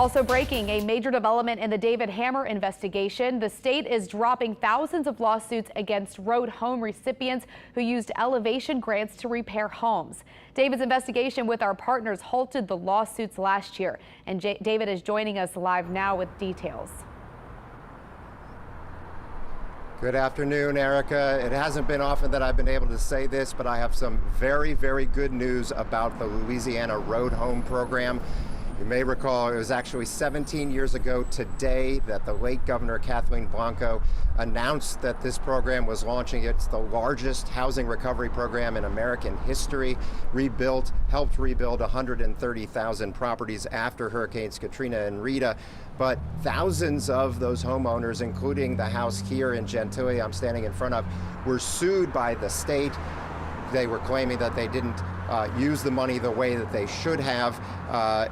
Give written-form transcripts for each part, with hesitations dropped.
Also breaking, a major development in the David Hammer investigation. The state is dropping thousands of lawsuits against road home recipients who used elevation grants to repair homes. David's investigation with our partners halted the lawsuits last year, and David is joining us live now with details. Good afternoon, Erica. It hasn't been often that I've been able to say this, but I have some very, very good news about the Louisiana Road Home program. You may recall it was actually 17 years ago today that the late Governor Kathleen Blanco announced that this program was launching. It's the largest housing recovery program in American history. Helped rebuild 130,000 properties after Hurricanes Katrina and Rita. But thousands of those homeowners, including the house here in Gentilly I'm standing in front of, were sued by the state. They were claiming that they didn't use the money the way that they should have.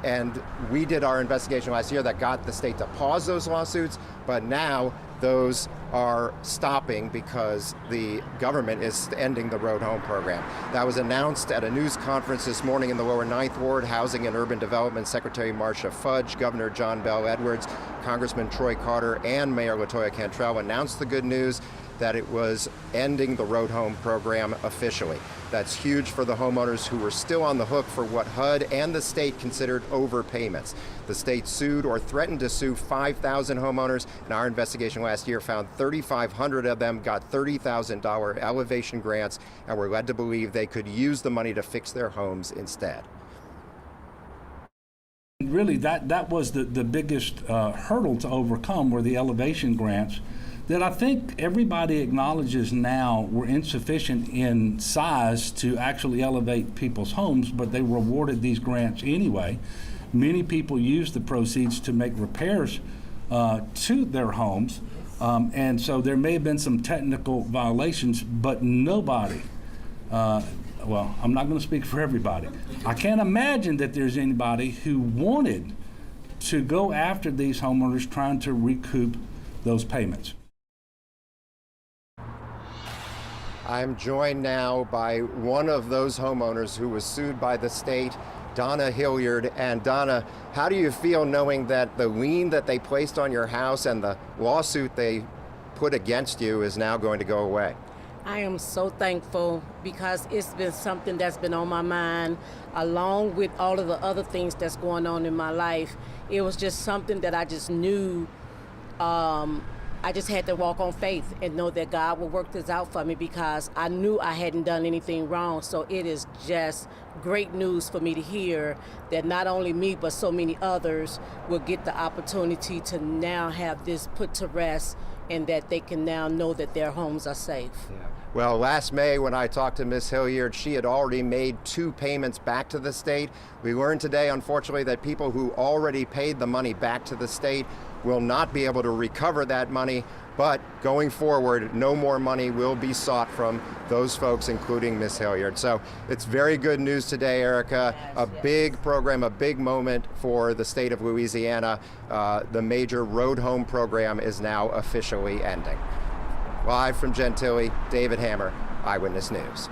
And we did our investigation last year that got the state to pause those lawsuits, but now those are stopping because the government is ending the Road Home program. That was announced at a news conference this morning in the lower 9th Ward. Housing and Urban Development Secretary Marcia Fudge, Governor John Bell Edwards, Congressman Troy Carter, and Mayor LaToya Cantrell announced the good news that it was ending the Road Home program officially. That's huge for the homeowners who were still on the hook for what HUD and the state considered overpayments. The state sued or threatened to sue 5,000 homeowners, and our investigation last year found 3,500 of them got $30,000 elevation grants and were led to believe they could use the money to fix their homes instead. Really, that was the biggest hurdle to overcome, were the elevation grants that I think everybody acknowledges now were insufficient in size to actually elevate people's homes, but they rewarded these grants anyway. Many people used the proceeds to make repairs to their homes, and so there may have been some technical violations, but nobody, well, I'm not going to speak for everybody. I can't imagine that there's anybody who wanted to go after these homeowners trying to recoup those payments. I'm joined now by one of those homeowners who was sued by the state, Donna Hilliard. And Donna, how do you feel knowing that the lien that they placed on your house and the lawsuit they put against you is now going to go away? I am so thankful because it's been something that's been on my mind along with all of the other things that's going on in my life. It was just something that I just knew I just had to walk on faith and know that God will work this out for me because I knew I hadn't done anything wrong. So it is just great news for me to hear that not only me, but so many others will get the opportunity to now have this put to rest and that they can now know that their homes are safe. Yeah. Well, last May when I talked to Ms. Hilliard, she had already made 2 payments back to the state. We learned today, unfortunately, that people who already paid the money back to the state will not be able to recover that money, but going forward, no more money will be sought from those folks, including Ms. Hilliard. So it's very good news today, Erica. A big program, a big moment for the state of Louisiana. The major Road Home program is now officially ending. Live from Gentilly, David Hammer, Eyewitness News.